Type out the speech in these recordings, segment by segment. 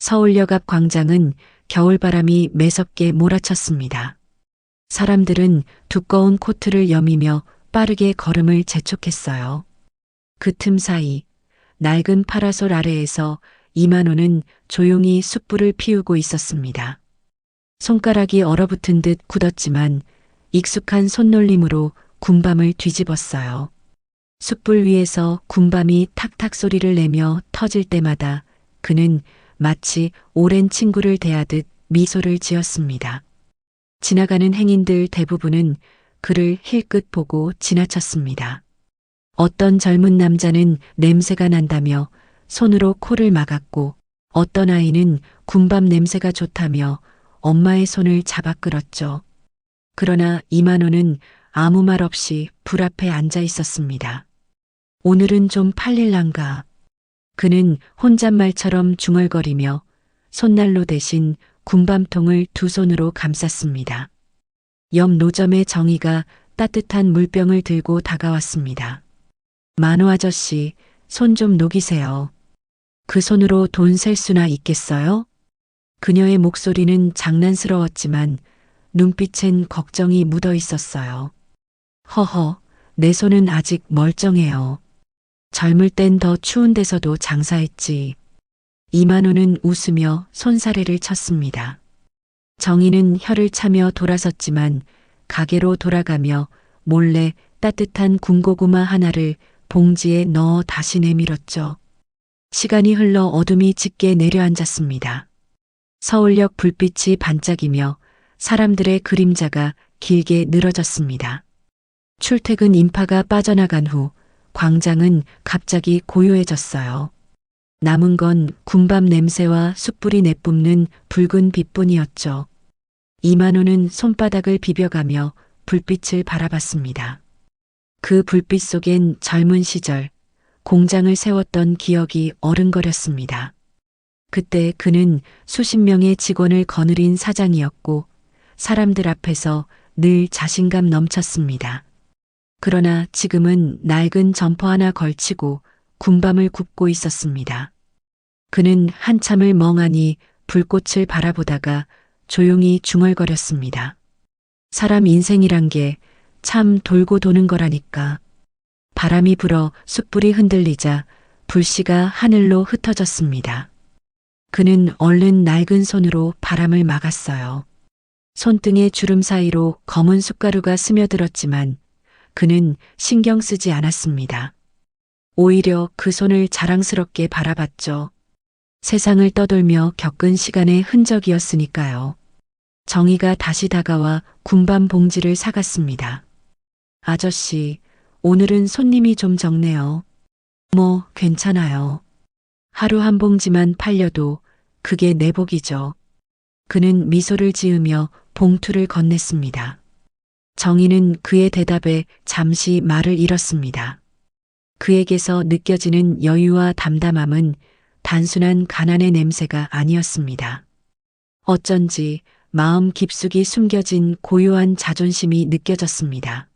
서울역 앞 광장은 겨울바람이 매섭게 몰아쳤습니다. 사람들은 두꺼운 코트를 여미며 빠르게 걸음을 재촉했어요. 그 틈 사이 낡은 파라솔 아래에서 이만호는 조용히 숯불을 피우고 있었습니다. 손가락이 얼어붙은 듯 굳었지만 익숙한 손놀림으로 군밤을 뒤집었어요. 숯불 위에서 군밤이 탁탁 소리를 내며 터질 때마다 그는 마치 오랜 친구를 대하듯 미소를 지었습니다. 지나가는 행인들 대부분은 그를 힐끗 보고 지나쳤습니다. 어떤 젊은 남자는 냄새가 난다며 손으로 코를 막았고 어떤 아이는 군밤 냄새가 좋다며 엄마의 손을 잡아 끌었죠. 그러나 이만호는 아무 말 없이 불 앞에 앉아 있었습니다. 오늘은 좀 팔릴란가. 그는 혼잣말처럼 중얼거리며 손난로 대신 군밤통을 두 손으로 감쌌습니다. 옆 노점의 정희가 따뜻한 물병을 들고 다가왔습니다. 만호 아저씨, 손 좀 녹이세요. 그 손으로 돈 셀 수나 있겠어요? 그녀의 목소리는 장난스러웠지만 눈빛엔 걱정이 묻어 있었어요. 허허, 내 손은 아직 멀쩡해요. 젊을 땐 더 추운 데서도 장사했지. 이만호는 웃으며 손사래를 쳤습니다. 정희는 혀를 차며 돌아섰지만 가게로 돌아가며 몰래 따뜻한 군고구마 하나를 봉지에 넣어 다시 내밀었죠. 시간이 흘러 어둠이 짙게 내려앉았습니다. 서울역 불빛이 반짝이며 사람들의 그림자가 길게 늘어졌습니다. 출퇴근 인파가 빠져나간 후 광장은 갑자기 고요해졌어요. 남은 건 군밤 냄새와 숯불이 내뿜는 붉은 빛뿐이었죠. 이만호는 손바닥을 비벼가며 불빛을 바라봤습니다. 그 불빛 속엔 젊은 시절 공장을 세웠던 기억이 어른거렸습니다. 그때 그는 수십 명의 직원을 거느린 사장이었고 사람들 앞에서 늘 자신감 넘쳤습니다. 그러나 지금은 낡은 점퍼 하나 걸치고 군밤을 굽고 있었습니다. 그는 한참을 멍하니 불꽃을 바라보다가 조용히 중얼거렸습니다. 사람 인생이란 게 참 돌고 도는 거라니까. 바람이 불어 숯불이 흔들리자 불씨가 하늘로 흩어졌습니다. 그는 얼른 낡은 손으로 바람을 막았어요. 손등의 주름 사이로 검은 숯가루가 스며들었지만 그는 신경 쓰지 않았습니다. 오히려 그 손을 자랑스럽게 바라봤죠. 세상을 떠돌며 겪은 시간의 흔적이었으니까요. 정희가 다시 다가와 군밤 봉지를 사갔습니다. 아저씨, 오늘은 손님이 좀 적네요. 뭐, 괜찮아요. 하루 한 봉지만 팔려도 그게 내 복이죠. 그는 미소를 지으며 봉투를 건넸습니다. 정희는 그의 대답에 잠시 말을 잃었습니다. 그에게서 느껴지는 여유와 담담함은 단순한 가난의 냄새가 아니었습니다. 어쩐지 마음 깊숙이 숨겨진 고요한 자존심이 느껴졌습니다.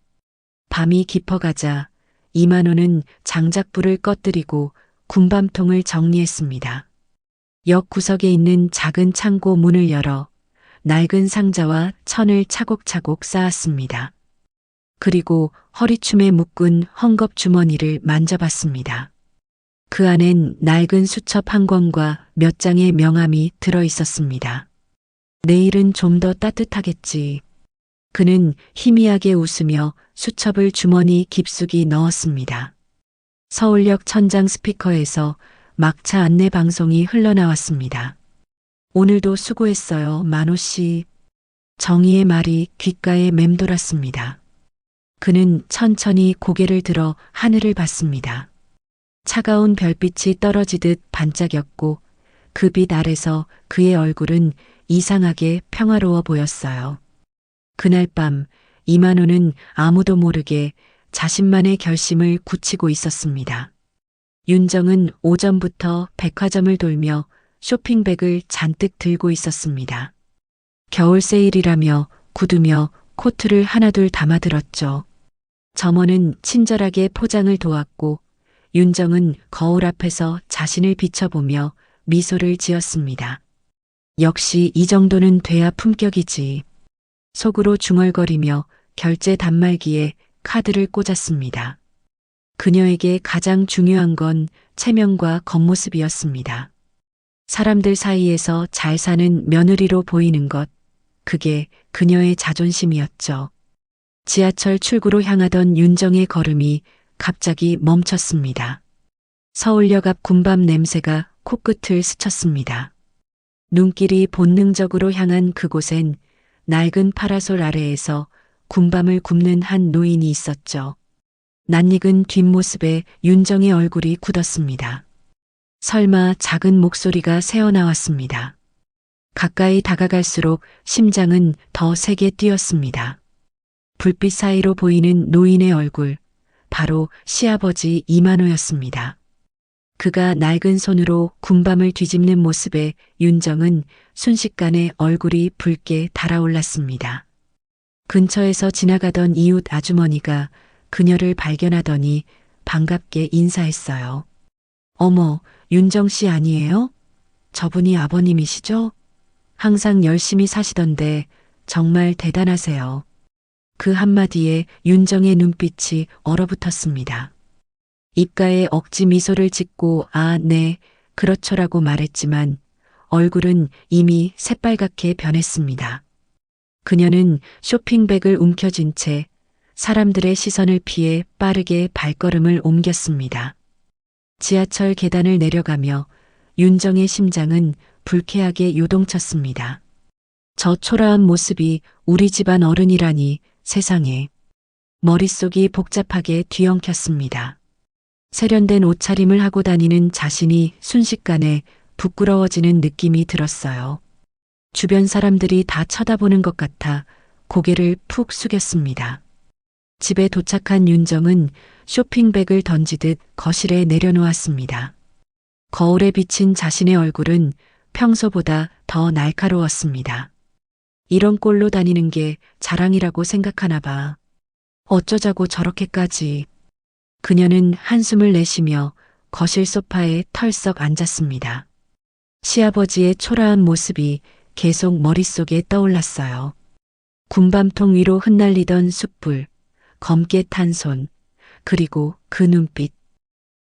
밤이 깊어가자 이만호는 장작불을 꺼뜨리고 군밤통을 정리했습니다. 역 구석에 있는 작은 창고 문을 열어 낡은 상자와 천을 차곡차곡 쌓았습니다. 그리고 허리춤에 묶은 헝겊 주머니를 만져봤습니다. 그 안엔 낡은 수첩 한 권과 몇 장의 명함이 들어 있었습니다. 내일은 좀 더 따뜻하겠지. 그는 희미하게 웃으며 수첩을 주머니 깊숙이 넣었습니다. 서울역 천장 스피커에서 막차 안내 방송이 흘러나왔습니다. 오늘도 수고했어요, 만호 씨. 정희의 말이 귓가에 맴돌았습니다. 그는 천천히 고개를 들어 하늘을 봤습니다. 차가운 별빛이 떨어지듯 반짝였고 그 빛 아래서 그의 얼굴은 이상하게 평화로워 보였어요. 그날 밤 이만호는 아무도 모르게 자신만의 결심을 굳히고 있었습니다. 윤정은 오전부터 백화점을 돌며 쇼핑백을 잔뜩 들고 있었습니다. 겨울 세일이라며 구두며 코트를 하나둘 담아들었죠. 점원은 친절하게 포장을 도왔고 윤정은 거울 앞에서 자신을 비춰보며 미소를 지었습니다. 역시 이 정도는 돼야 품격이지. 속으로 중얼거리며 결제 단말기에 카드를 꽂았습니다. 그녀에게 가장 중요한 건 체면과 겉모습이었습니다. 사람들 사이에서 잘 사는 며느리로 보이는 것, 그게 그녀의 자존심이었죠. 지하철 출구로 향하던 윤정의 걸음이 갑자기 멈췄습니다. 서울역 앞 군밤 냄새가 코끝을 스쳤습니다. 눈길이 본능적으로 향한 그곳엔 낡은 파라솔 아래에서 군밤을 굽는 한 노인이 있었죠. 낯익은 뒷모습에 윤정의 얼굴이 굳었습니다. 설마 작은 목소리가 새어나왔습니다. 가까이 다가갈수록 심장은 더 세게 뛰었습니다. 불빛 사이로 보이는 노인의 얼굴, 바로 시아버지 이만호였습니다. 그가 낡은 손으로 군밤을 뒤집는 모습에 윤정은 순식간에 얼굴이 붉게 달아올랐습니다. 근처에서 지나가던 이웃 아주머니가 그녀를 발견하더니 반갑게 인사했어요. 어머, 윤정 씨 아니에요? 저분이 아버님이시죠? 항상 열심히 사시던데 정말 대단하세요. 그 한마디에 윤정의 눈빛이 얼어붙었습니다. 입가에 억지 미소를 짓고 아, 네, 그렇죠라고 말했지만 얼굴은 이미 새빨갛게 변했습니다. 그녀는 쇼핑백을 움켜쥔 채 사람들의 시선을 피해 빠르게 발걸음을 옮겼습니다. 지하철 계단을 내려가며 윤정의 심장은 불쾌하게 요동쳤습니다. 저 초라한 모습이 우리 집안 어른이라니 세상에. 머릿속이 복잡하게 뒤엉켰습니다. 세련된 옷차림을 하고 다니는 자신이 순식간에 부끄러워지는 느낌이 들었어요. 주변 사람들이 다 쳐다보는 것 같아 고개를 푹 숙였습니다. 집에 도착한 윤정은 쇼핑백을 던지듯 거실에 내려놓았습니다. 거울에 비친 자신의 얼굴은 평소보다 더 날카로웠습니다. 이런 꼴로 다니는 게 자랑이라고 생각하나 봐. 어쩌자고 저렇게까지. 그녀는 한숨을 내쉬며 거실 소파에 털썩 앉았습니다. 시아버지의 초라한 모습이 계속 머릿속에 떠올랐어요. 군밤통 위로 흩날리던 숯불, 검게 탄 손, 그리고 그 눈빛.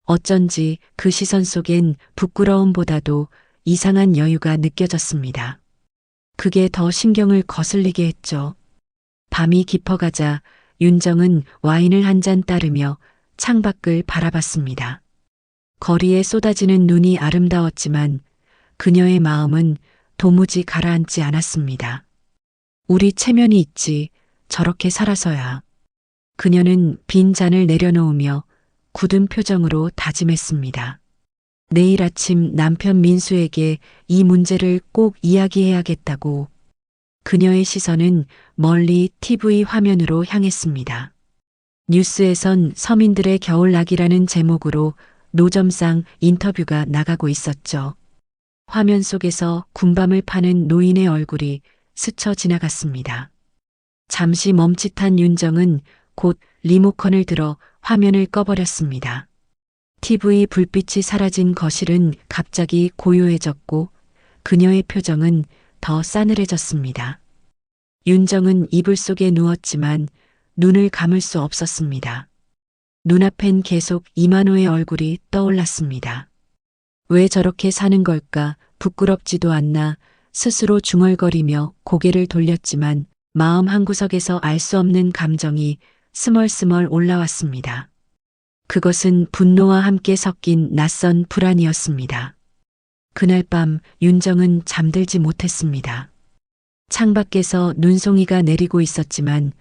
어쩐지 그 시선 속엔 부끄러움보다도 이상한 여유가 느껴졌습니다. 그게 더 신경을 거슬리게 했죠. 밤이 깊어가자 윤정은 와인을 한 잔 따르며 창밖을 바라봤습니다. 거리에 쏟아지는 눈이 아름다웠지만 그녀의 마음은 도무지 가라앉지 않았습니다. 우리 체면이 있지, 저렇게 살아서야. 그녀는 빈 잔을 내려놓으며 굳은 표정으로 다짐했습니다. 내일 아침 남편 민수에게 이 문제를 꼭 이야기해야겠다고. 그녀의 시선은 멀리 TV 화면으로 향했습니다. 뉴스에선 서민들의 겨울나기라는 제목으로 노점상 인터뷰가 나가고 있었죠. 화면 속에서 군밤을 파는 노인의 얼굴이 스쳐 지나갔습니다. 잠시 멈칫한 윤정은 곧 리모컨을 들어 화면을 꺼버렸습니다. TV 불빛이 사라진 거실은 갑자기 고요해졌고 그녀의 표정은 더 싸늘해졌습니다. 윤정은 이불 속에 누웠지만 눈을 감을 수 없었습니다. 눈앞엔 계속 이만호의 얼굴이 떠올랐습니다. 왜 저렇게 사는 걸까 부끄럽지도 않나 스스로 중얼거리며 고개를 돌렸지만 마음 한구석에서 알 수 없는 감정이 스멀스멀 올라왔습니다. 그것은 분노와 함께 섞인 낯선 불안이었습니다. 그날 밤 윤정은 잠들지 못했습니다. 창밖에서 눈송이가 내리고 있었지만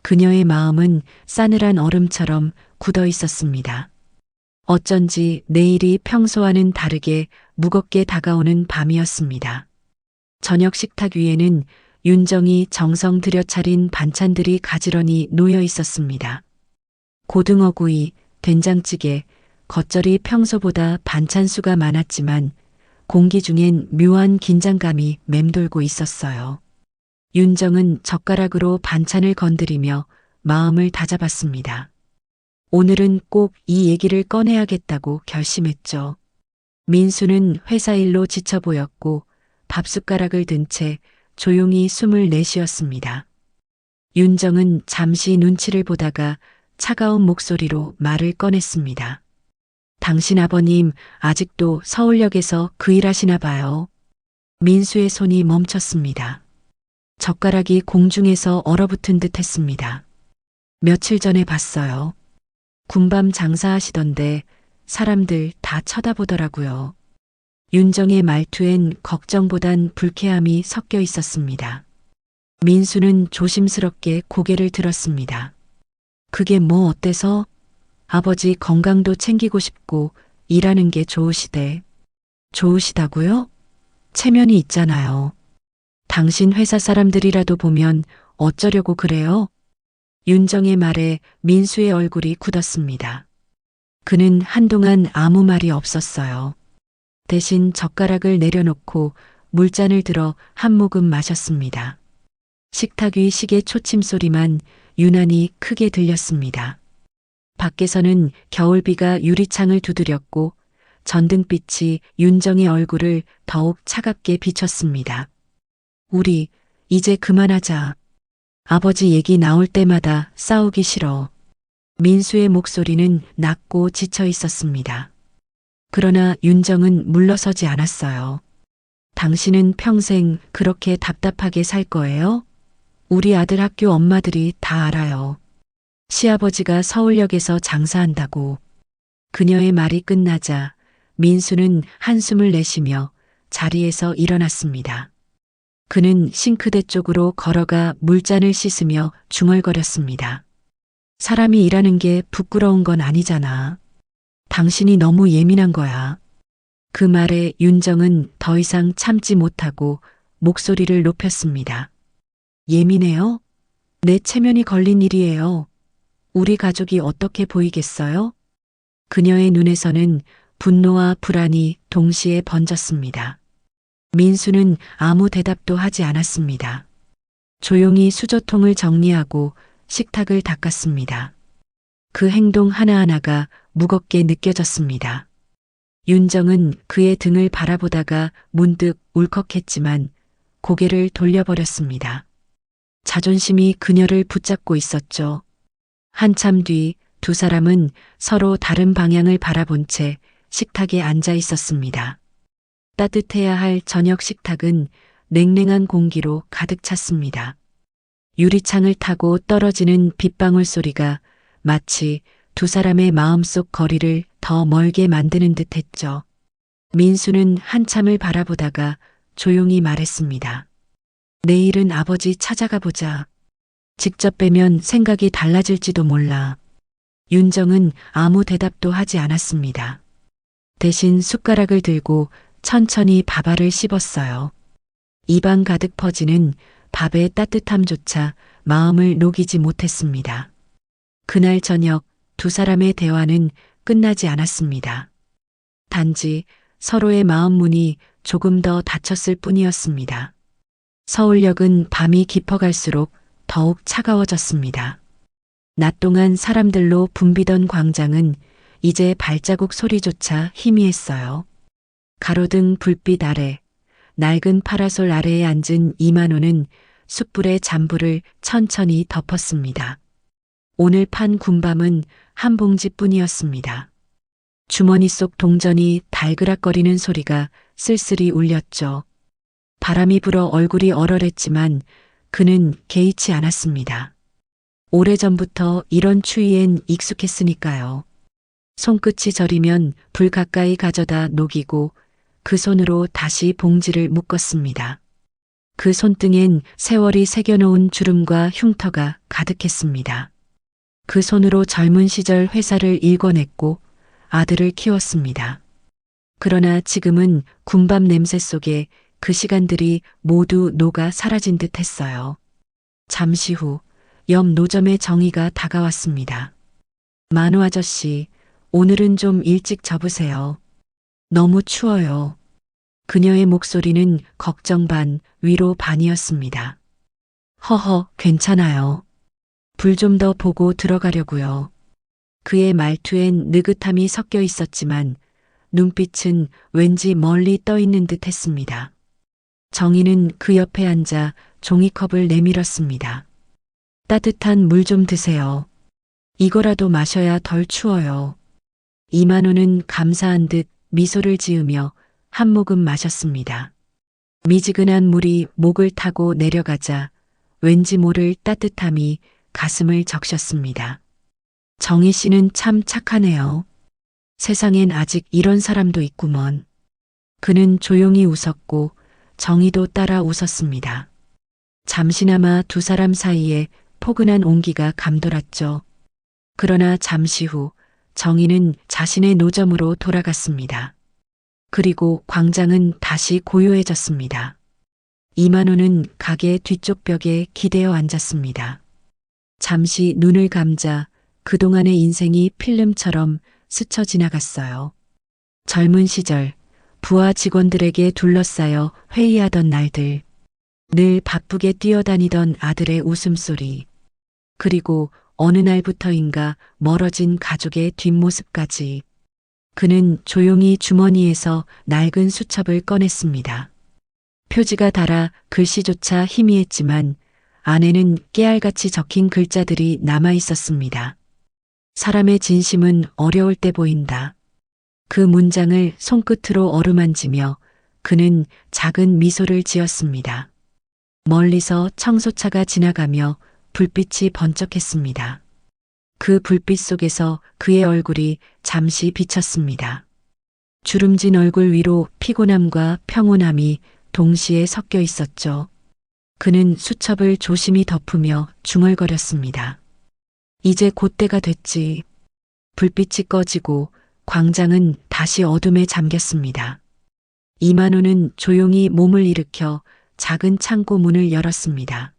그녀의 마음은 싸늘한 얼음처럼 굳어 있었습니다. 어쩐지 내일이 평소와는 다르게 무겁게 다가오는 밤이었습니다. 저녁 식탁 위에는 윤정이 정성 들여 차린 반찬들이 가지런히 놓여 있었습니다. 고등어구이, 된장찌개, 겉절이 평소보다 반찬 수가 많았지만 공기 중엔 묘한 긴장감이 맴돌고 있었어요. 윤정은 젓가락으로 반찬을 건드리며 마음을 다잡았습니다. 오늘은 꼭 이 얘기를 꺼내야겠다고 결심했죠. 민수는 회사 일로 지쳐 보였고 밥숟가락을 든 채 조용히 숨을 내쉬었습니다. 윤정은 잠시 눈치를 보다가 차가운 목소리로 말을 꺼냈습니다. 당신 아버님 아직도 서울역에서 그 일하시나 봐요. 민수의 손이 멈췄습니다. 젓가락이 공중에서 얼어붙은 듯 했습니다. 며칠 전에 봤어요. 군밤 장사하시던데 사람들 다 쳐다보더라고요. 윤정의 말투엔 걱정보단 불쾌함이 섞여 있었습니다. 민수는 조심스럽게 고개를 들었습니다. 그게 뭐 어때서? 아버지 건강도 챙기고 싶고 일하는 게 좋으시대. 좋으시다고요? 체면이 있잖아요. 당신 회사 사람들이라도 보면 어쩌려고 그래요? 윤정의 말에 민수의 얼굴이 굳었습니다. 그는 한동안 아무 말이 없었어요. 대신 젓가락을 내려놓고 물잔을 들어 한 모금 마셨습니다. 식탁 위 시계 초침 소리만 유난히 크게 들렸습니다. 밖에서는 겨울비가 유리창을 두드렸고 전등빛이 윤정의 얼굴을 더욱 차갑게 비췄습니다. 우리 이제 그만하자. 아버지 얘기 나올 때마다 싸우기 싫어. 민수의 목소리는 낮고 지쳐 있었습니다. 그러나 윤정은 물러서지 않았어요. 당신은 평생 그렇게 답답하게 살 거예요? 우리 아들 학교 엄마들이 다 알아요. 시아버지가 서울역에서 장사한다고. 그녀의 말이 끝나자 민수는 한숨을 내쉬며 자리에서 일어났습니다. 그는 싱크대 쪽으로 걸어가 물잔을 씻으며 중얼거렸습니다. 사람이 일하는 게 부끄러운 건 아니잖아. 당신이 너무 예민한 거야. 그 말에 윤정은 더 이상 참지 못하고 목소리를 높였습니다. 예민해요? 내 체면이 걸린 일이에요. 우리 가족이 어떻게 보이겠어요? 그녀의 눈에서는 분노와 불안이 동시에 번졌습니다. 민수는 아무 대답도 하지 않았습니다. 조용히 수저통을 정리하고 식탁을 닦았습니다. 그 행동 하나하나가 무겁게 느껴졌습니다. 윤정은 그의 등을 바라보다가 문득 울컥했지만 고개를 돌려버렸습니다. 자존심이 그녀를 붙잡고 있었죠. 한참 뒤 두 사람은 서로 다른 방향을 바라본 채 식탁에 앉아 있었습니다. 따뜻해야 할 저녁 식탁은 냉랭한 공기로 가득 찼습니다. 유리창을 타고 떨어지는 빗방울 소리가 마치 두 사람의 마음속 거리를 더 멀게 만드는 듯 했죠. 민수는 한참을 바라보다가 조용히 말했습니다. 내일은 아버지 찾아가 보자. 직접 뵈면 생각이 달라질지도 몰라. 윤정은 아무 대답도 하지 않았습니다. 대신 숟가락을 들고 천천히 밥알을 씹었어요. 입안 가득 퍼지는 밥의 따뜻함조차 마음을 녹이지 못했습니다. 그날 저녁 두 사람의 대화는 끝나지 않았습니다. 단지 서로의 마음 문이 조금 더 닫혔을 뿐이었습니다. 서울역은 밤이 깊어갈수록 더욱 차가워졌습니다. 낮 동안 사람들로 붐비던 광장은 이제 발자국 소리조차 희미했어요. 가로등 불빛 아래, 낡은 파라솔 아래에 앉은 이만호는 숯불의 잔불을 천천히 덮었습니다. 오늘 판 군밤은 한 봉지뿐이었습니다. 주머니 속 동전이 달그락거리는 소리가 쓸쓸히 울렸죠. 바람이 불어 얼굴이 얼얼했지만 그는 개의치 않았습니다. 오래전부터 이런 추위엔 익숙했으니까요. 손끝이 저리면 불 가까이 가져다 녹이고 그 손으로 다시 봉지를 묶었습니다. 그 손등엔 세월이 새겨놓은 주름과 흉터가 가득했습니다. 그 손으로 젊은 시절 회사를 일궈냈고 아들을 키웠습니다. 그러나 지금은 군밤 냄새 속에 그 시간들이 모두 녹아 사라진 듯 했어요. 잠시 후 옆 노점의 정의가 다가왔습니다. 만우 아저씨, 오늘은 좀 일찍 접으세요. 너무 추워요. 그녀의 목소리는 걱정 반, 위로 반이었습니다. 허허, 괜찮아요. 불 좀 더 보고 들어가려고요. 그의 말투엔 느긋함이 섞여 있었지만 눈빛은 왠지 멀리 떠 있는 듯 했습니다. 정희는 그 옆에 앉아 종이컵을 내밀었습니다. 따뜻한 물 좀 드세요. 이거라도 마셔야 덜 추워요. 이만호는 감사한 듯 미소를 지으며 한 모금 마셨습니다. 미지근한 물이 목을 타고 내려가자 왠지 모를 따뜻함이 가슴을 적셨습니다. 정희 씨는 참 착하네요. 세상엔 아직 이런 사람도 있구먼. 그는 조용히 웃었고 정희도 따라 웃었습니다. 잠시나마 두 사람 사이에 포근한 온기가 감돌았죠. 그러나 잠시 후 정희는 자신의 노점으로 돌아갔습니다. 그리고 광장은 다시 고요해졌습니다. 이만호는 가게 뒤쪽 벽에 기대어 앉았습니다. 잠시 눈을 감자 그동안의 인생이 필름처럼 스쳐 지나갔어요. 젊은 시절 부하 직원들에게 둘러싸여 회의하던 날들, 늘 바쁘게 뛰어다니던 아들의 웃음소리, 그리고 어느 날부터인가 멀어진 가족의 뒷모습까지. 그는 조용히 주머니에서 낡은 수첩을 꺼냈습니다. 표지가 닳아 글씨조차 희미했지만 안에는 깨알같이 적힌 글자들이 남아 있었습니다. 사람의 진심은 어려울 때 보인다. 그 문장을 손끝으로 어루만지며 그는 작은 미소를 지었습니다. 멀리서 청소차가 지나가며 불빛이 번쩍했습니다. 그 불빛 속에서 그의 얼굴이 잠시 비쳤습니다. 주름진 얼굴 위로 피곤함과 평온함이 동시에 섞여 있었죠. 그는 수첩을 조심히 덮으며 중얼거렸습니다. 이제 곧 때가 됐지. 불빛이 꺼지고 광장은 다시 어둠에 잠겼습니다. 이만호는 조용히 몸을 일으켜 작은 창고 문을 열었습니다.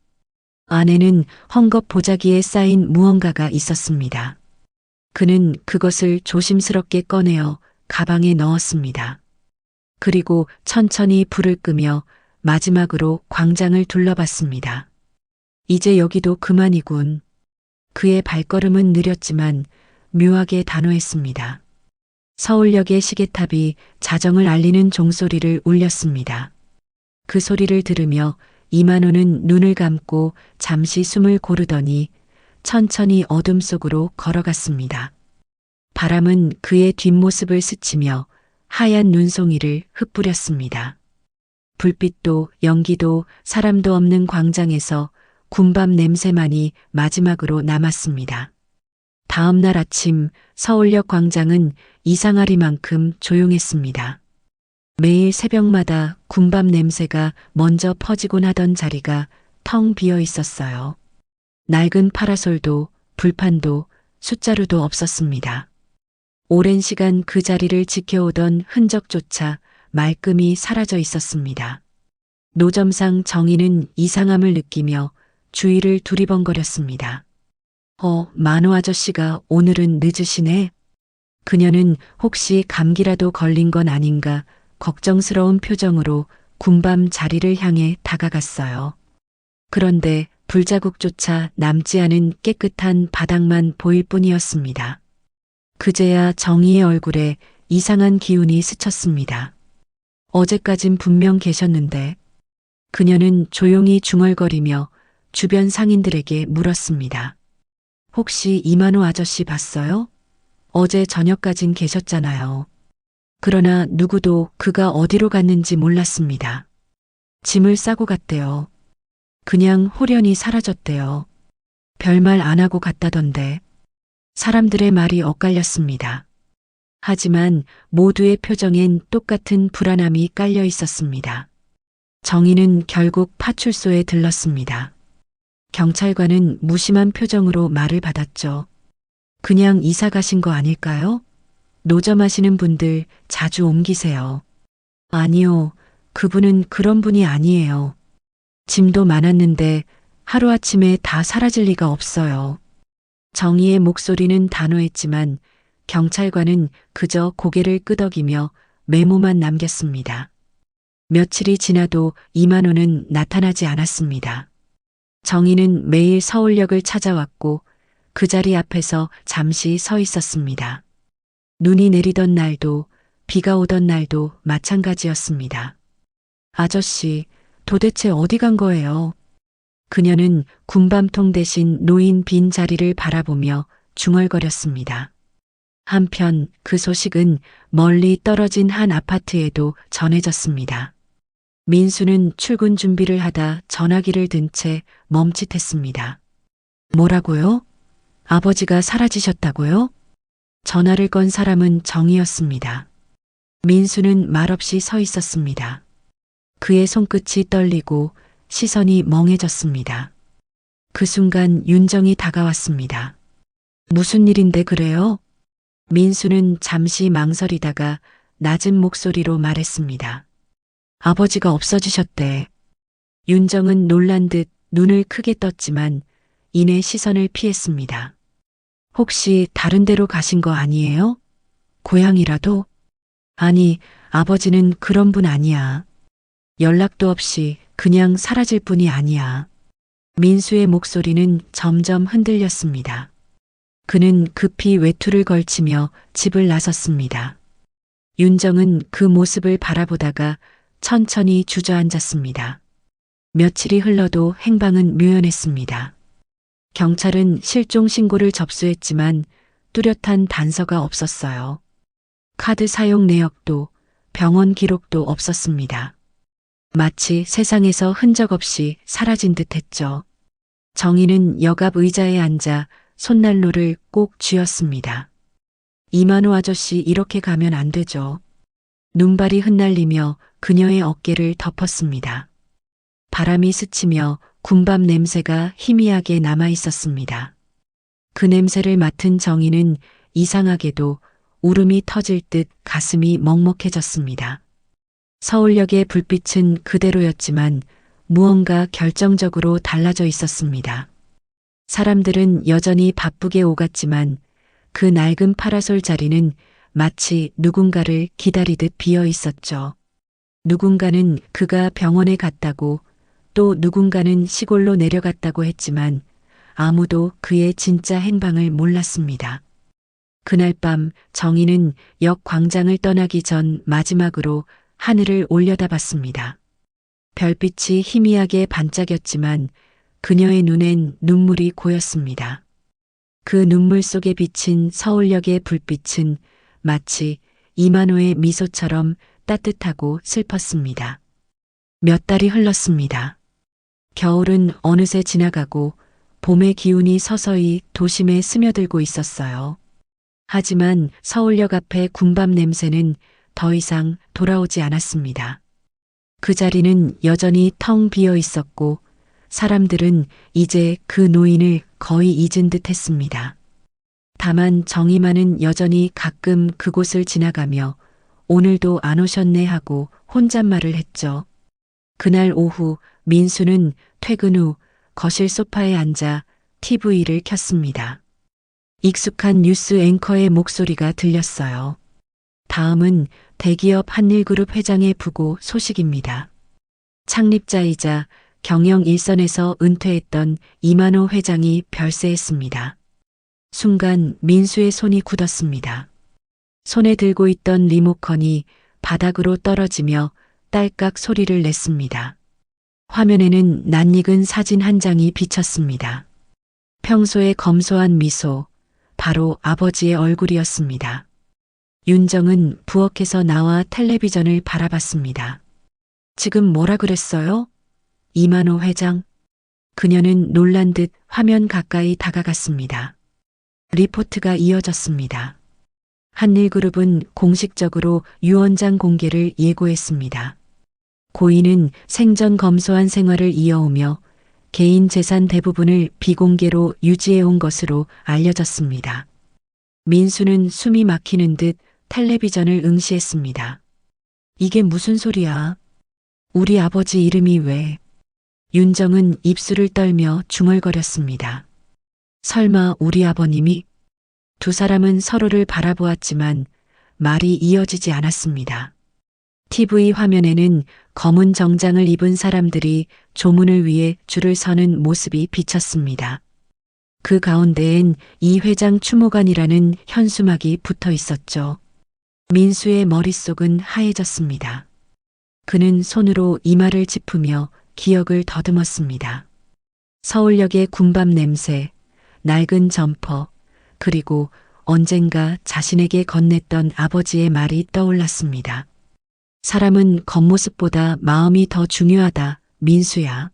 안에는 헝겊 보자기에 쌓인 무언가가 있었습니다. 그는 그것을 조심스럽게 꺼내어 가방에 넣었습니다. 그리고 천천히 불을 끄며 마지막으로 광장을 둘러봤습니다. 이제 여기도 그만이군. 그의 발걸음은 느렸지만 묘하게 단호했습니다. 서울역의 시계탑이 자정을 알리는 종소리를 울렸습니다. 그 소리를 들으며 이만호는 눈을 감고 잠시 숨을 고르더니 천천히 어둠 속으로 걸어갔습니다. 바람은 그의 뒷모습을 스치며 하얀 눈송이를 흩뿌렸습니다. 불빛도 연기도 사람도 없는 광장에서 군밤 냄새만이 마지막으로 남았습니다. 다음 날 아침 서울역 광장은 이상하리만큼 조용했습니다. 매일 새벽마다 군밤 냄새가 먼저 퍼지곤 하던 자리가 텅 비어 있었어요. 낡은 파라솔도 불판도 숫자루도 없었습니다. 오랜 시간 그 자리를 지켜오던 흔적조차 말끔히 사라져 있었습니다. 노점상 정희는 이상함을 느끼며 주위를 두리번거렸습니다. 만호 아저씨가 오늘은 늦으시네. 그녀는 혹시 감기라도 걸린 건 아닌가 걱정스러운 표정으로 군밤 자리를 향해 다가갔어요. 그런데 불자국조차 남지 않은 깨끗한 바닥만 보일 뿐이었습니다. 그제야 정희의 얼굴에 이상한 기운이 스쳤습니다. 어제까진 분명 계셨는데. 그녀는 조용히 중얼거리며 주변 상인들에게 물었습니다. 혹시 이만호 아저씨 봤어요? 어제 저녁까진 계셨잖아요. 그러나 누구도 그가 어디로 갔는지 몰랐습니다. 짐을 싸고 갔대요. 그냥 홀연히 사라졌대요. 별말 안 하고 갔다던데. 사람들의 말이 엇갈렸습니다. 하지만 모두의 표정엔 똑같은 불안함이 깔려 있었습니다. 정희는 결국 파출소에 들렀습니다. 경찰관은 무심한 표정으로 말을 받았죠. 그냥 이사 가신 거 아닐까요? 노점하시는 분들 자주 옮기세요. 아니요, 그분은 그런 분이 아니에요. 짐도 많았는데 하루아침에 다 사라질 리가 없어요. 정희의 목소리는 단호했지만 경찰관은 그저 고개를 끄덕이며 메모만 남겼습니다. 며칠이 지나도 이만호는 나타나지 않았습니다. 정희는 매일 서울역을 찾아왔고 그 자리 앞에서 잠시 서 있었습니다. 눈이 내리던 날도 비가 오던 날도 마찬가지였습니다. 아저씨, 도대체 어디 간 거예요? 그녀는 군밤통 대신 놓인 빈 자리를 바라보며 중얼거렸습니다. 한편 그 소식은 멀리 떨어진 한 아파트에도 전해졌습니다. 민수는 출근 준비를 하다 전화기를 든 채 멈칫했습니다. 뭐라고요? 아버지가 사라지셨다고요? 전화를 건 사람은 정이었습니다. 민수는 말없이 서 있었습니다. 그의 손끝이 떨리고 시선이 멍해졌습니다. 그 순간 윤정이 다가왔습니다. 무슨 일인데 그래요? 민수는 잠시 망설이다가 낮은 목소리로 말했습니다. 아버지가 없어지셨대. 윤정은 놀란 듯 눈을 크게 떴지만 이내 시선을 피했습니다. 혹시 다른 데로 가신 거 아니에요? 고향이라도? 아니, 아버지는 그런 분 아니야. 연락도 없이 그냥 사라질 분이 아니야. 민수의 목소리는 점점 흔들렸습니다. 그는 급히 외투를 걸치며 집을 나섰습니다. 윤정은 그 모습을 바라보다가 천천히 주저앉았습니다. 며칠이 흘러도 행방은 묘연했습니다. 경찰은 실종 신고를 접수했지만 뚜렷한 단서가 없었어요. 카드 사용 내역도 병원 기록도 없었습니다. 마치 세상에서 흔적 없이 사라진 듯 했죠. 정희는 역앞 의자에 앉아 손난로를 꼭 쥐었습니다. 이만호 아저씨 이렇게 가면 안 되죠. 눈발이 흩날리며 그녀의 어깨를 덮었습니다. 바람이 스치며 군밤 냄새가 희미하게 남아 있었습니다. 그 냄새를 맡은 정희는 이상하게도 울음이 터질 듯 가슴이 먹먹해졌습니다. 서울역의 불빛은 그대로였지만 무언가 결정적으로 달라져 있었습니다. 사람들은 여전히 바쁘게 오갔지만 그 낡은 파라솔 자리는 마치 누군가를 기다리듯 비어 있었죠. 누군가는 그가 병원에 갔다고 또 누군가는 시골로 내려갔다고 했지만 아무도 그의 진짜 행방을 몰랐습니다. 그날 밤 정희는 역 광장을 떠나기 전 마지막으로 하늘을 올려다봤습니다. 별빛이 희미하게 반짝였지만 그녀의 눈엔 눈물이 고였습니다. 그 눈물 속에 비친 서울역의 불빛은 마치 이만호의 미소처럼 따뜻하고 슬펐습니다. 몇 달이 흘렀습니다. 겨울은 어느새 지나가고 봄의 기운이 서서히 도심에 스며들고 있었어요. 하지만 서울역 앞의 군밤 냄새는 더 이상 돌아오지 않았습니다. 그 자리는 여전히 텅 비어 있었고 사람들은 이제 그 노인을 거의 잊은 듯 했습니다. 다만 정희만은 여전히 가끔 그곳을 지나가며 오늘도 안 오셨네 하고 혼잣말을 했죠. 그날 오후 민수는 퇴근 후 거실 소파에 앉아 TV를 켰습니다. 익숙한 뉴스 앵커의 목소리가 들렸어요. 다음은 대기업 한일그룹 회장의 부고 소식입니다. 창립자이자 경영 일선에서 은퇴했던 이만호 회장이 별세했습니다. 순간 민수의 손이 굳었습니다. 손에 들고 있던 리모컨이 바닥으로 떨어지며 딸깍 소리를 냈습니다. 화면에는 낯익은 사진 한 장이 비쳤습니다. 평소의 검소한 미소, 바로 아버지의 얼굴이었습니다. 윤정은 부엌에서 나와 텔레비전을 바라봤습니다. 지금 뭐라 그랬어요? 이만호 회장? 그녀는 놀란 듯 화면 가까이 다가갔습니다. 리포트가 이어졌습니다. 한일그룹은 공식적으로 유언장 공개를 예고했습니다. 고인은 생전 검소한 생활을 이어오며 개인 재산 대부분을 비공개로 유지해온 것으로 알려졌습니다. 민수는 숨이 막히는 듯 텔레비전을 응시했습니다. 이게 무슨 소리야? 우리 아버지 이름이 왜? 윤정은 입술을 떨며 중얼거렸습니다. 설마 우리 아버님이? 두 사람은 서로를 바라보았지만 말이 이어지지 않았습니다. TV 화면에는 검은 정장을 입은 사람들이 조문을 위해 줄을 서는 모습이 비쳤습니다. 그 가운데엔 이 회장 추모관이라는 현수막이 붙어 있었죠. 민수의 머릿속은 하얘졌습니다. 그는 손으로 이마를 짚으며 기억을 더듬었습니다. 서울역의 군밤 냄새, 낡은 점퍼, 그리고 언젠가 자신에게 건넸던 아버지의 말이 떠올랐습니다. 사람은 겉모습보다 마음이 더 중요하다, 민수야.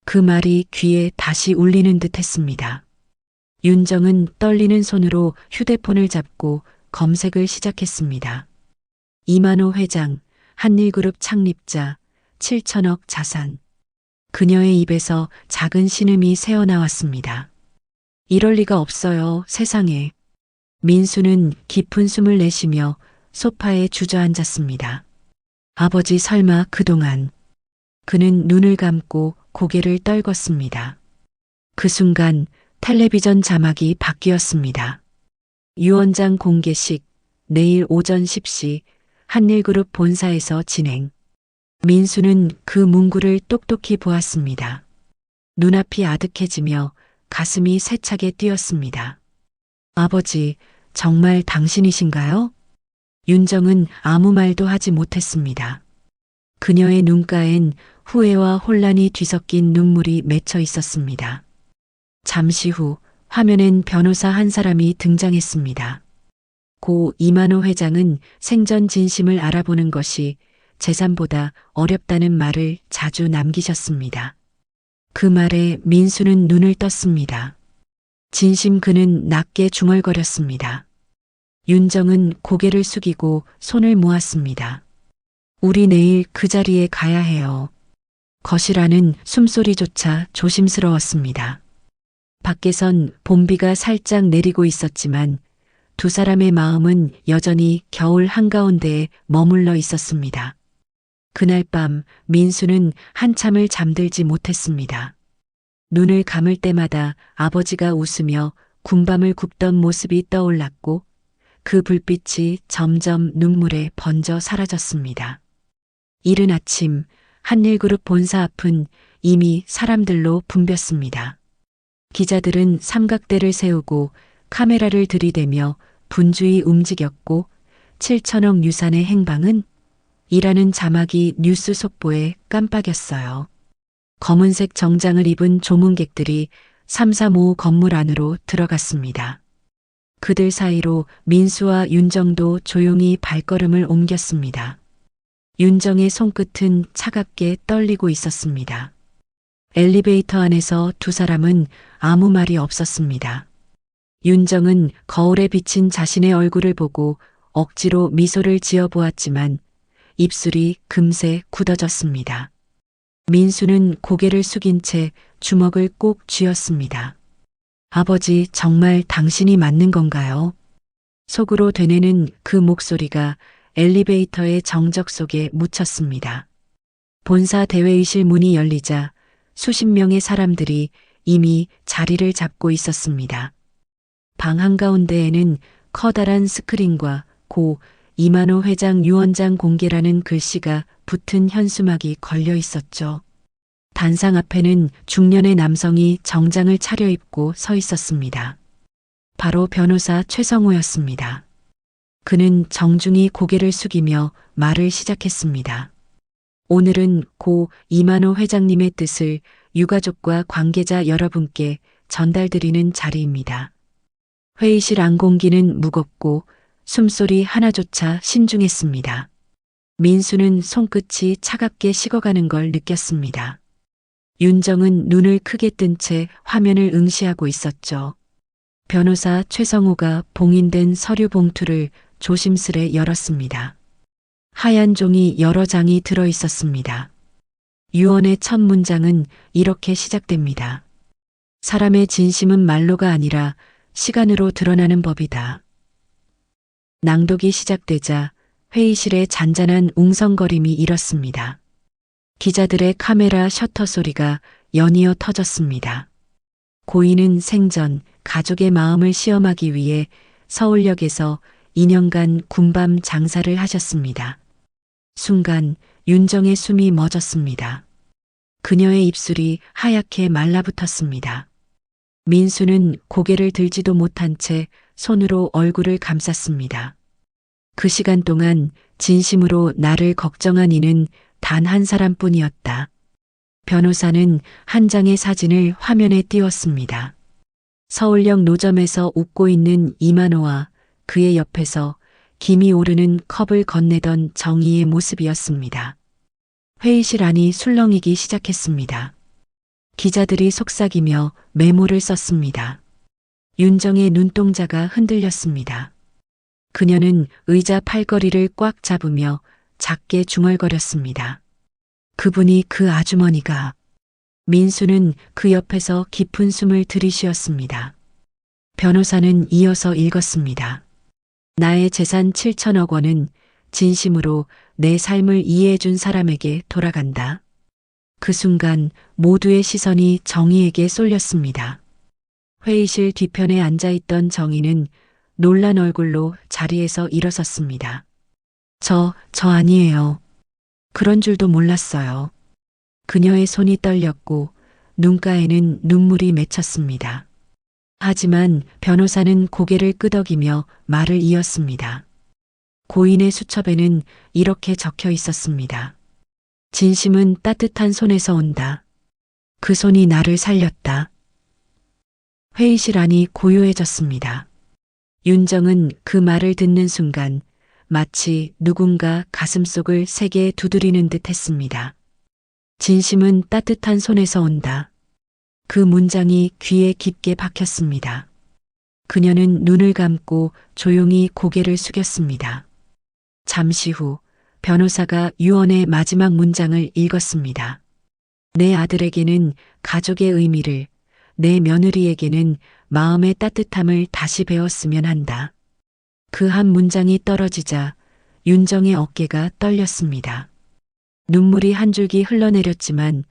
그 말이 귀에 다시 울리는 듯 했습니다. 윤정은 떨리는 손으로 휴대폰을 잡고 검색을 시작했습니다. 이만호 회장, 한일그룹 창립자, 7천억 자산. 그녀의 입에서 작은 신음이 새어나왔습니다. 이럴 리가 없어요, 세상에. 민수는 깊은 숨을 내쉬며 소파에 주저앉았습니다. 아버지 설마 그동안. 그는 눈을 감고 고개를 떨궜습니다. 그 순간 텔레비전 자막이 바뀌었습니다. 유원장 공개식, 내일 오전 10시 한일그룹 본사에서 진행. 민수는 그 문구를 똑똑히 보았습니다. 눈앞이 아득해지며 가슴이 세차게 뛰었습니다. 아버지, 정말 당신이신가요? 윤정은 아무 말도 하지 못했습니다. 그녀의 눈가엔 후회와 혼란이 뒤섞인 눈물이 맺혀 있었습니다. 잠시 후 화면엔 변호사 한 사람이 등장했습니다. 고 이만호 회장은 생전 진심을 알아보는 것이 재산보다 어렵다는 말을 자주 남기셨습니다. 그 말에 민수는 눈을 떴습니다. 진심 그는 낮게 중얼거렸습니다. 윤정은 고개를 숙이고 손을 모았습니다. 우리 내일 그 자리에 가야 해요. 거실 안은 숨소리조차 조심스러웠습니다. 밖에선 봄비가 살짝 내리고 있었지만 두 사람의 마음은 여전히 겨울 한가운데에 머물러 있었습니다. 그날 밤 민수는 한참을 잠들지 못했습니다. 눈을 감을 때마다 아버지가 웃으며 군밤을 굽던 모습이 떠올랐고 그 불빛이 점점 눈물에 번져 사라졌습니다. 이른 아침 한일그룹 본사 앞은 이미 사람들로 붐볐습니다. 기자들은 삼각대를 세우고 카메라를 들이대며 분주히 움직였고 7천억 유산의 행방은? 이라는 자막이 뉴스 속보에 깜빡였어요. 검은색 정장을 입은 조문객들이 335 건물 안으로 들어갔습니다. 그들 사이로 민수와 윤정도 조용히 발걸음을 옮겼습니다. 윤정의 손끝은 차갑게 떨리고 있었습니다. 엘리베이터 안에서 두 사람은 아무 말이 없었습니다. 윤정은 거울에 비친 자신의 얼굴을 보고 억지로 미소를 지어 보았지만 입술이 금세 굳어졌습니다. 민수는 고개를 숙인 채 주먹을 꼭 쥐었습니다. 아버지, 정말 당신이 맞는 건가요? 속으로 되뇌는 그 목소리가 엘리베이터의 정적 속에 묻혔습니다. 본사 대회의실 문이 열리자 수십 명의 사람들이 이미 자리를 잡고 있었습니다. 방 한가운데에는 커다란 스크린과 고 이만호 회장 유언장 공개라는 글씨가 붙은 현수막이 걸려 있었죠. 단상 앞에는 중년의 남성이 정장을 차려입고 서 있었습니다. 바로 변호사 최성호였습니다. 그는 정중히 고개를 숙이며 말을 시작했습니다. 오늘은 고 이만호 회장님의 뜻을 유가족과 관계자 여러분께 전달드리는 자리입니다. 회의실 안공기는 무겁고 숨소리 하나조차 신중했습니다. 민수는 손끝이 차갑게 식어가는 걸 느꼈습니다. 윤정은 눈을 크게 뜬 채 화면을 응시하고 있었죠. 변호사 최성호가 봉인된 서류 봉투를 조심스레 열었습니다. 하얀 종이 여러 장이 들어 있었습니다. 유언의 첫 문장은 이렇게 시작됩니다. 사람의 진심은 말로가 아니라 시간으로 드러나는 법이다. 낭독이 시작되자 회의실의 잔잔한 웅성거림이 일었습니다. 기자들의 카메라 셔터 소리가 연이어 터졌습니다. 고인은 생전 가족의 마음을 시험하기 위해 서울역에서 2년간 군밤 장사를 하셨습니다. 순간 윤정의 숨이 멎었습니다. 그녀의 입술이 하얗게 말라붙었습니다. 민수는 고개를 들지도 못한 채 손으로 얼굴을 감쌌습니다. 그 시간 동안 진심으로 나를 걱정한 이는 단 한 사람뿐이었다. 변호사는 한 장의 사진을 화면에 띄웠습니다. 서울역 노점에서 웃고 있는 이만호와 그의 옆에서 김이 오르는 컵을 건네던 정희의 모습이었습니다. 회의실 안이 술렁이기 시작했습니다. 기자들이 속삭이며 메모를 썼습니다. 윤정의 눈동자가 흔들렸습니다. 그녀는 의자 팔걸이를 꽉 잡으며 작게 중얼거렸습니다. 그분이 그 아주머니가. 민수는 그 옆에서 깊은 숨을 들이쉬었습니다. 변호사는 이어서 읽었습니다. 나의 재산 7천억 원은 진심으로 내 삶을 이해해준 사람에게 돌아간다. 그 순간 모두의 시선이 정희에게 쏠렸습니다. 회의실 뒤편에 앉아있던 정희는 놀란 얼굴로 자리에서 일어섰습니다. 저 아니에요. 그런 줄도 몰랐어요. 그녀의 손이 떨렸고 눈가에는 눈물이 맺혔습니다. 하지만 변호사는 고개를 끄덕이며 말을 이었습니다. 고인의 수첩에는 이렇게 적혀 있었습니다. 진심은 따뜻한 손에서 온다. 그 손이 나를 살렸다. 회의실 안이 고요해졌습니다. 윤정은 그 말을 듣는 순간 마치 누군가 가슴속을 세게 두드리는 듯 했습니다. 진심은 따뜻한 손에서 온다. 그 문장이 귀에 깊게 박혔습니다. 그녀는 눈을 감고 조용히 고개를 숙였습니다. 잠시 후 변호사가 유언의 마지막 문장을 읽었습니다. 내 아들에게는 가족의 의미를, 내 며느리에게는 마음의 따뜻함을 다시 배웠으면 한다. 그 한 문장이 떨어지자 윤정의 어깨가 떨렸습니다. 눈물이 한 줄기 흘러내렸지만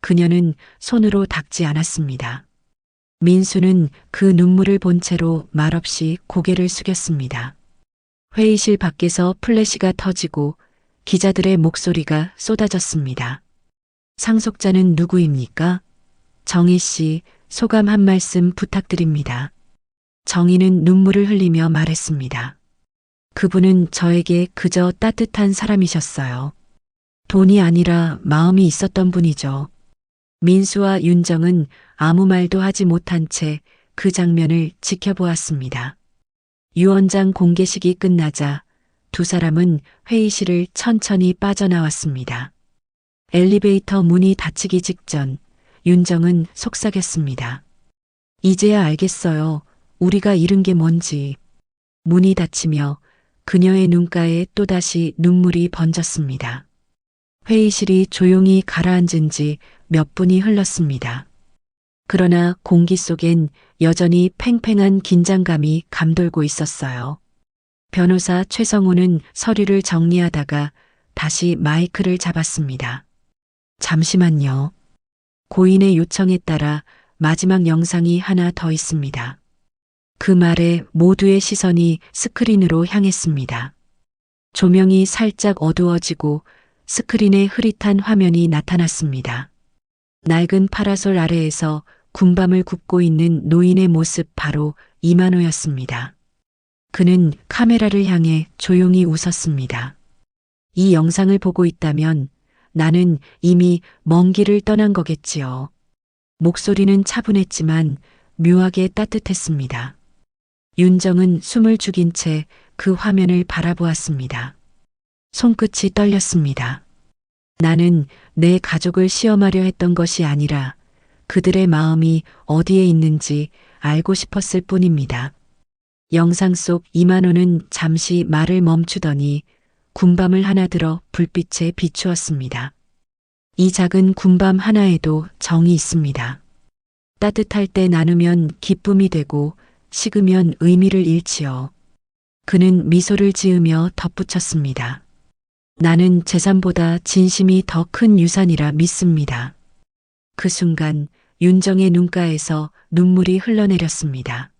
그녀는 손으로 닦지 않았습니다. 민수는 그 눈물을 본 채로 말없이 고개를 숙였습니다. 회의실 밖에서 플래시가 터지고 기자들의 목소리가 쏟아졌습니다. 상속자는 누구입니까? 정희 씨, 소감 한 말씀 부탁드립니다. 정희는 눈물을 흘리며 말했습니다. 그분은 저에게 그저 따뜻한 사람이셨어요. 돈이 아니라 마음이 있었던 분이죠. 민수와 윤정은 아무 말도 하지 못한 채 그 장면을 지켜보았습니다. 유언장 공개식이 끝나자 두 사람은 회의실을 천천히 빠져나왔습니다. 엘리베이터 문이 닫히기 직전 윤정은 속삭였습니다. 이제야 알겠어요. 우리가 잃은 게 뭔지. 문이 닫히며 그녀의 눈가에 또다시 눈물이 번졌습니다. 회의실이 조용히 가라앉은 지 몇 분이 흘렀습니다. 그러나 공기 속엔 여전히 팽팽한 긴장감이 감돌고 있었어요. 변호사 최성호는 서류를 정리하다가 다시 마이크를 잡았습니다. 잠시만요. 고인의 요청에 따라 마지막 영상이 하나 더 있습니다. 그 말에 모두의 시선이 스크린으로 향했습니다. 조명이 살짝 어두워지고 스크린에 흐릿한 화면이 나타났습니다. 낡은 파라솔 아래에서 군밤을 굽고 있는 노인의 모습 바로 이만호였습니다. 그는 카메라를 향해 조용히 웃었습니다. 이 영상을 보고 있다면 나는 이미 먼 길을 떠난 거겠지요. 목소리는 차분했지만 묘하게 따뜻했습니다. 윤정은 숨을 죽인 채 그 화면을 바라보았습니다. 손끝이 떨렸습니다. 나는 내 가족을 시험하려 했던 것이 아니라 그들의 마음이 어디에 있는지 알고 싶었을 뿐입니다. 영상 속 이만호는 잠시 말을 멈추더니 군밤을 하나 들어 불빛에 비추었습니다. 이 작은 군밤 하나에도 정이 있습니다. 따뜻할 때 나누면 기쁨이 되고 식으면 의미를 잃지요. 그는 미소를 지으며 덧붙였습니다. 나는 재산보다 진심이 더 큰 유산이라 믿습니다. 그 순간 윤정의 눈가에서 눈물이 흘러내렸습니다.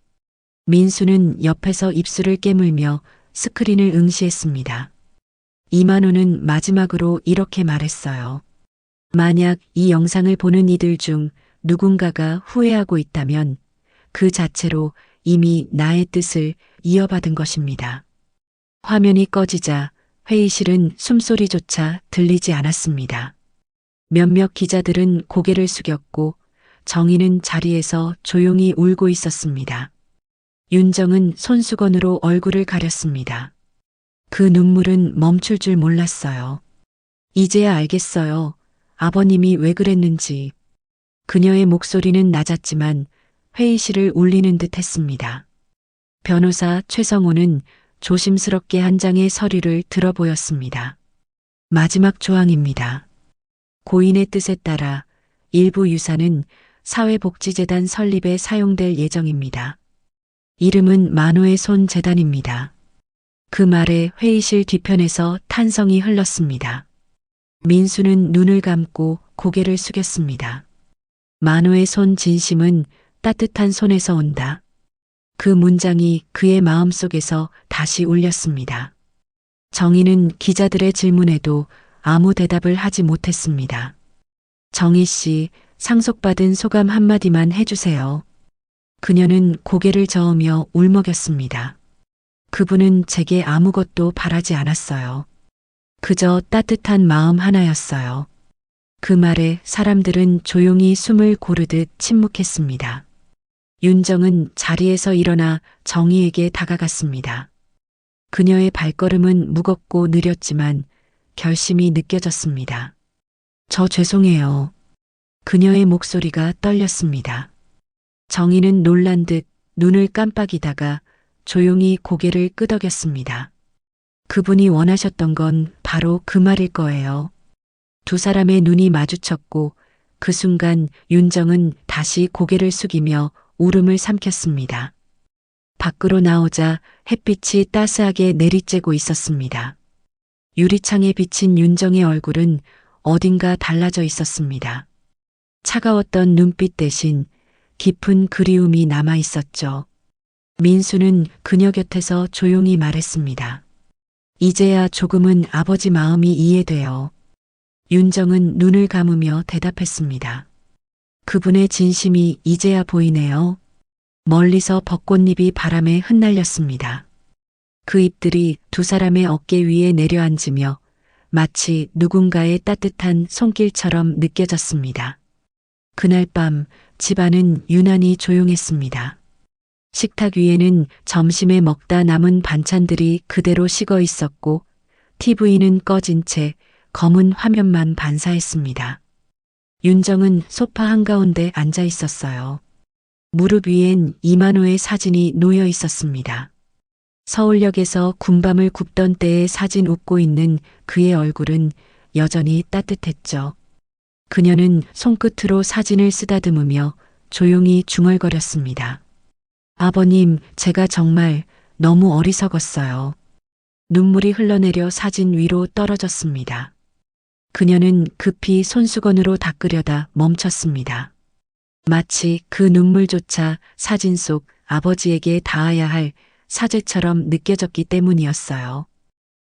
민수는 옆에서 입술을 깨물며 스크린을 응시했습니다. 이만호는 마지막으로 이렇게 말했어요. 만약 이 영상을 보는 이들 중 누군가가 후회하고 있다면 그 자체로 이미 나의 뜻을 이어받은 것입니다. 화면이 꺼지자 회의실은 숨소리조차 들리지 않았습니다. 몇몇 기자들은 고개를 숙였고 정희는 자리에서 조용히 울고 있었습니다. 윤정은 손수건으로 얼굴을 가렸습니다. 그 눈물은 멈출 줄 몰랐어요. 이제야 알겠어요. 아버님이 왜 그랬는지. 그녀의 목소리는 낮았지만 회의실을 울리는 듯 했습니다. 변호사 최성호는 조심스럽게 한 장의 서류를 들어 보였습니다. 마지막 조항입니다. 고인의 뜻에 따라 일부 유산은 사회복지재단 설립에 사용될 예정입니다. 이름은 만호의 손 재단입니다. 그 말에 회의실 뒤편에서 탄성이 흘렀습니다. 민수는 눈을 감고 고개를 숙였습니다. 만호의 손 진심은 따뜻한 손에서 온다. 그 문장이 그의 마음속에서 다시 울렸습니다. 정희는 기자들의 질문에도 아무 대답을 하지 못했습니다. 정희 씨, 상속받은 소감 한마디만 해주세요. 그녀는 고개를 저으며 울먹였습니다. 그분은 제게 아무것도 바라지 않았어요. 그저 따뜻한 마음 하나였어요. 그 말에 사람들은 조용히 숨을 고르듯 침묵했습니다. 윤정은 자리에서 일어나 정희에게 다가갔습니다. 그녀의 발걸음은 무겁고 느렸지만 결심이 느껴졌습니다. 저 죄송해요. 그녀의 목소리가 떨렸습니다. 정희는 놀란 듯 눈을 깜빡이다가 조용히 고개를 끄덕였습니다. 그분이 원하셨던 건 바로 그 말일 거예요. 두 사람의 눈이 마주쳤고 그 순간 윤정은 다시 고개를 숙이며 울음을 삼켰습니다. 밖으로 나오자 햇빛이 따스하게 내리쬐고 있었습니다. 유리창에 비친 윤정의 얼굴은 어딘가 달라져 있었습니다. 차가웠던 눈빛 대신 깊은 그리움이 남아 있었죠. 민수는 그녀 곁에서 조용히 말했습니다. 이제야 조금은 아버지 마음이 이해돼요. 윤정은 눈을 감으며 대답했습니다. 그분의 진심이 이제야 보이네요. 멀리서 벚꽃잎이 바람에 흩날렸습니다. 그 잎들이 두 사람의 어깨 위에 내려앉으며 마치 누군가의 따뜻한 손길처럼 느껴졌습니다. 그날 밤 집안은 유난히 조용했습니다. 식탁 위에는 점심에 먹다 남은 반찬들이 그대로 식어 있었고 TV는 꺼진 채 검은 화면만 반사했습니다. 윤정은 소파 한가운데 앉아 있었어요. 무릎 위엔 이만호의 사진이 놓여 있었습니다. 서울역에서 군밤을 굽던 때의 사진 웃고 있는 그의 얼굴은 여전히 따뜻했죠. 그녀는 손끝으로 사진을 쓰다듬으며 조용히 중얼거렸습니다. 아버님, 제가 정말 너무 어리석었어요. 눈물이 흘러내려 사진 위로 떨어졌습니다. 그녀는 급히 손수건으로 닦으려다 멈췄습니다. 마치 그 눈물조차 사진 속 아버지에게 닿아야 할 사죄처럼 느껴졌기 때문이었어요.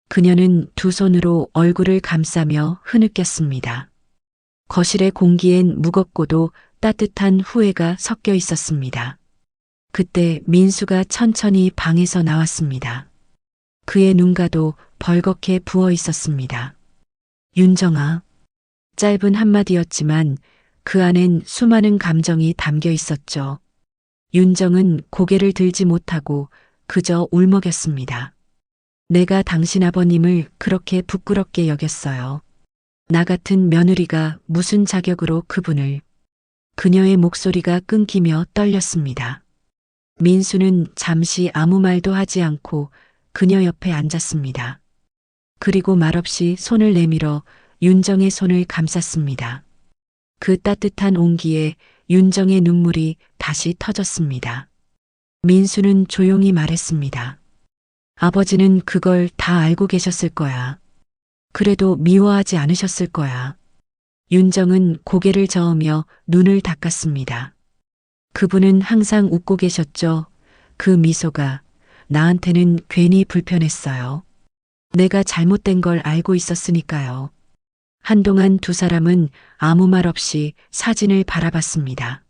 그녀는 두 손으로 얼굴을 감싸며 흐느꼈습니다. 거실의 공기엔 무겁고도 따뜻한 후회가 섞여 있었습니다. 그때 민수가 천천히 방에서 나왔습니다. 그의 눈가도 벌겋게 부어 있었습니다. 윤정아. 짧은 한마디였지만 그 안엔 수많은 감정이 담겨 있었죠. 윤정은 고개를 들지 못하고 그저 울먹였습니다. 내가 당신 아버님을 그렇게 부끄럽게 여겼어요. 나 같은 며느리가 무슨 자격으로 그분을. 그녀의 목소리가 끊기며 떨렸습니다. 민수는 잠시 아무 말도 하지 않고 그녀 옆에 앉았습니다. 그리고 말없이 손을 내밀어 윤정의 손을 감쌌습니다. 그 따뜻한 온기에 윤정의 눈물이 다시 터졌습니다. 민수는 조용히 말했습니다. 아버지는 그걸 다 알고 계셨을 거야. 그래도 미워하지 않으셨을 거야. 윤정은 고개를 저으며 눈을 닦았습니다. 그분은 항상 웃고 계셨죠. 그 미소가 나한테는 괜히 불편했어요. 내가 잘못된 걸 알고 있었으니까요. 한동안 두 사람은 아무 말 없이 사진을 바라봤습니다.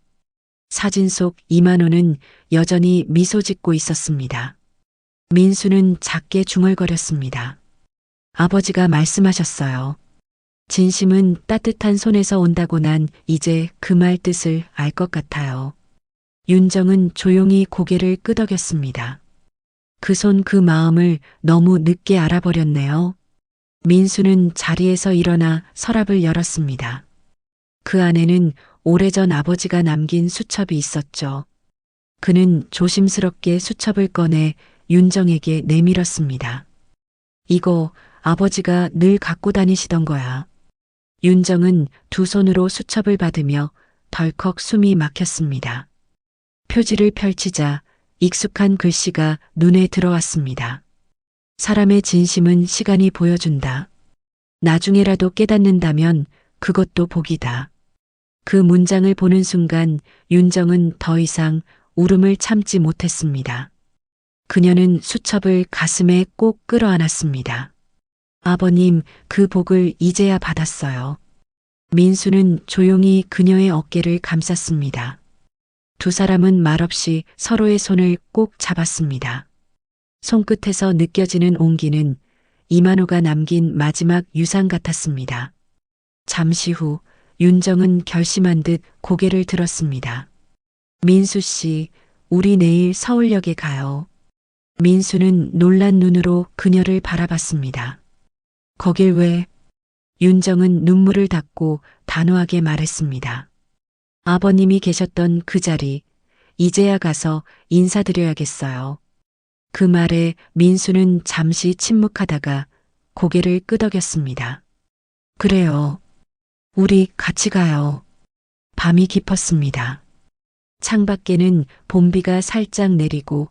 사진 속 이만호는 여전히 미소 짓고 있었습니다. 민수는 작게 중얼거렸습니다. 아버지가 말씀하셨어요. 진심은 따뜻한 손에서 온다고 난 이제 그 말 뜻을 알 것 같아요. 윤정은 조용히 고개를 끄덕였습니다. 그 손 그 마음을 너무 늦게 알아버렸네요. 민수는 자리에서 일어나 서랍을 열었습니다. 그 안에는 오래전 아버지가 남긴 수첩이 있었죠. 그는 조심스럽게 수첩을 꺼내 윤정에게 내밀었습니다. 이거 아버지가 늘 갖고 다니시던 거야. 윤정은 두 손으로 수첩을 받으며 덜컥 숨이 막혔습니다. 표지를 펼치자 익숙한 글씨가 눈에 들어왔습니다. 사람의 진심은 시간이 보여준다. 나중에라도 깨닫는다면 그것도 복이다. 그 문장을 보는 순간 윤정은 더 이상 울음을 참지 못했습니다. 그녀는 수첩을 가슴에 꼭 끌어안았습니다. 아버님, 그 복을 이제야 받았어요. 민수는 조용히 그녀의 어깨를 감쌌습니다. 두 사람은 말없이 서로의 손을 꼭 잡았습니다. 손끝에서 느껴지는 온기는 이만호가 남긴 마지막 유산 같았습니다. 잠시 후 윤정은 결심한 듯 고개를 들었습니다. 민수 씨, 우리 내일 서울역에 가요. 민수는 놀란 눈으로 그녀를 바라봤습니다. 거길 왜? 윤정은 눈물을 닦고 단호하게 말했습니다. 아버님이 계셨던 그 자리, 이제야 가서 인사드려야겠어요. 그 말에 민수는 잠시 침묵하다가 고개를 끄덕였습니다. 그래요. 우리 같이 가요. 밤이 깊었습니다. 창밖에는 봄비가 살짝 내리고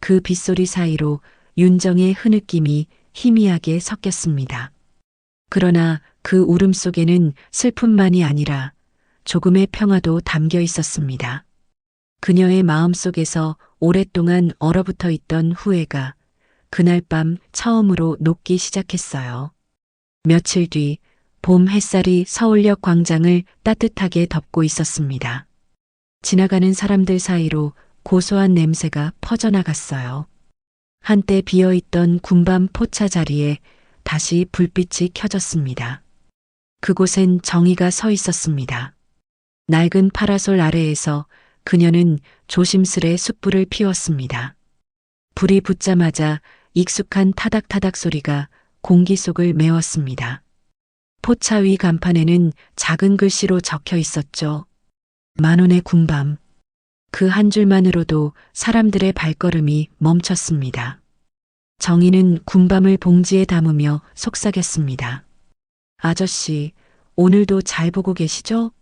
그 빗소리 사이로 윤정의 흐느낌이 희미하게 섞였습니다. 그러나 그 울음 속에는 슬픔만이 아니라 조금의 평화도 담겨 있었습니다. 그녀의 마음 속에서 오랫동안 얼어붙어 있던 후회가 그날 밤 처음으로 녹기 시작했어요. 며칠 뒤 봄 햇살이 서울역 광장을 따뜻하게 덮고 있었습니다. 지나가는 사람들 사이로 고소한 냄새가 퍼져나갔어요. 한때 비어있던 군밤 포차 자리에 다시 불빛이 켜졌습니다. 그곳엔 정희가 서 있었습니다. 낡은 파라솔 아래에서 그녀는 조심스레 숯불을 피웠습니다. 불이 붙자마자 익숙한 타닥타닥 소리가 공기 속을 메웠습니다. 포차 위 간판에는 작은 글씨로 적혀 있었죠. 만원의 군밤. 그 한 줄만으로도 사람들의 발걸음이 멈췄습니다. 정희는 군밤을 봉지에 담으며 속삭였습니다. 아저씨, 오늘도 잘 보고 계시죠?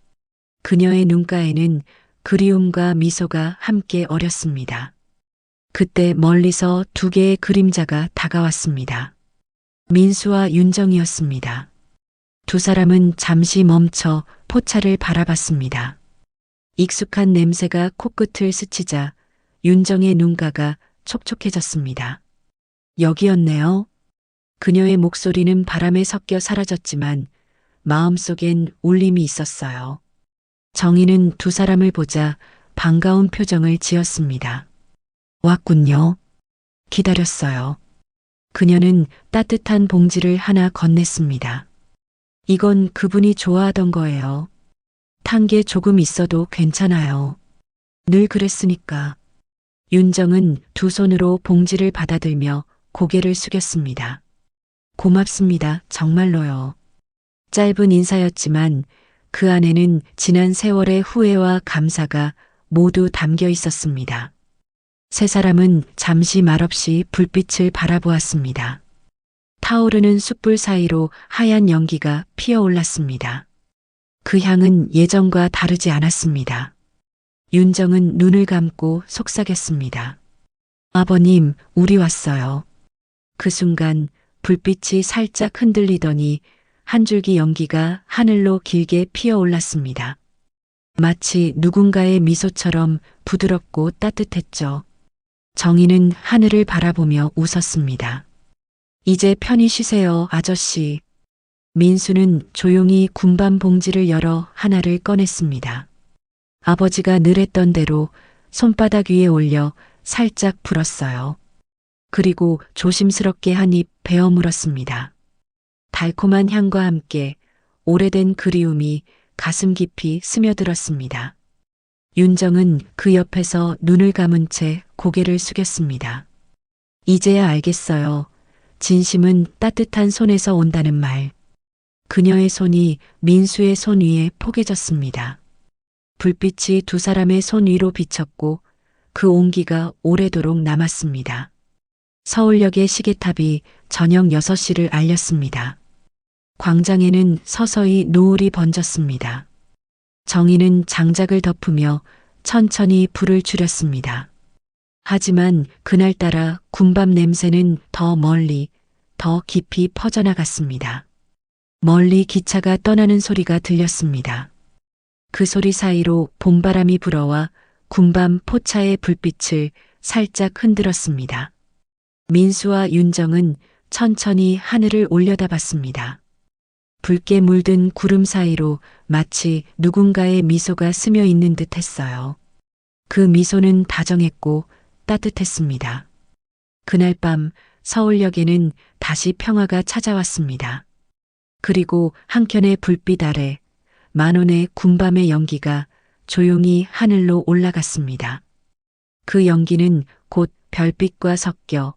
그녀의 눈가에는 그리움과 미소가 함께 어렸습니다. 그때 멀리서 두 개의 그림자가 다가왔습니다. 민수와 윤정이었습니다. 두 사람은 잠시 멈춰 포차를 바라봤습니다. 익숙한 냄새가 코끝을 스치자 윤정의 눈가가 촉촉해졌습니다. 여기였네요. 그녀의 목소리는 바람에 섞여 사라졌지만 마음속엔 울림이 있었어요. 정희는 두 사람을 보자 반가운 표정을 지었습니다. 왔군요. 기다렸어요. 그녀는 따뜻한 봉지를 하나 건넸습니다. 이건 그분이 좋아하던 거예요. 탄 게 조금 있어도 괜찮아요. 늘 그랬으니까. 윤정은 두 손으로 봉지를 받아들며 고개를 숙였습니다. 고맙습니다. 정말로요. 짧은 인사였지만 그 안에는 지난 세월의 후회와 감사가 모두 담겨 있었습니다. 세 사람은 잠시 말없이 불빛을 바라보았습니다. 타오르는 숯불 사이로 하얀 연기가 피어올랐습니다. 그 향은 예전과 다르지 않았습니다. 윤정은 눈을 감고 속삭였습니다. 아버님, 우리 왔어요. 그 순간 불빛이 살짝 흔들리더니 한 줄기 연기가 하늘로 길게 피어올랐습니다. 마치 누군가의 미소처럼 부드럽고 따뜻했죠. 정희는 하늘을 바라보며 웃었습니다. 이제 편히 쉬세요, 아저씨. 민수는 조용히 군밤 봉지를 열어 하나를 꺼냈습니다. 아버지가 늘 했던 대로 손바닥 위에 올려 살짝 불었어요. 그리고 조심스럽게 한 입 베어 물었습니다. 달콤한 향과 함께 오래된 그리움이 가슴 깊이 스며들었습니다. 윤정은 그 옆에서 눈을 감은 채 고개를 숙였습니다. 이제야 알겠어요. 진심은 따뜻한 손에서 온다는 말. 그녀의 손이 민수의 손 위에 포개졌습니다. 불빛이 두 사람의 손 위로 비쳤고 그 온기가 오래도록 남았습니다. 서울역의 시계탑이 저녁 6시를 알렸습니다. 광장에는 서서히 노을이 번졌습니다. 정희는 장작을 덮으며 천천히 불을 줄였습니다. 하지만 그날따라 군밤 냄새는 더 멀리, 더 깊이 퍼져나갔습니다. 멀리 기차가 떠나는 소리가 들렸습니다. 그 소리 사이로 봄바람이 불어와 군밤 포차의 불빛을 살짝 흔들었습니다. 민수와 윤정은 천천히 하늘을 올려다봤습니다. 붉게 물든 구름 사이로 마치 누군가의 미소가 스며 있는 듯 했어요. 그 미소는 다정했고 따뜻했습니다. 그날 밤 서울역에는 다시 평화가 찾아왔습니다. 그리고 한켠의 불빛 아래 만원의 군밤의 연기가 조용히 하늘로 올라갔습니다. 그 연기는 곧 별빛과 섞여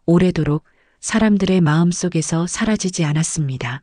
오래도록 사람들의 마음속에서 사라지지 않았습니다.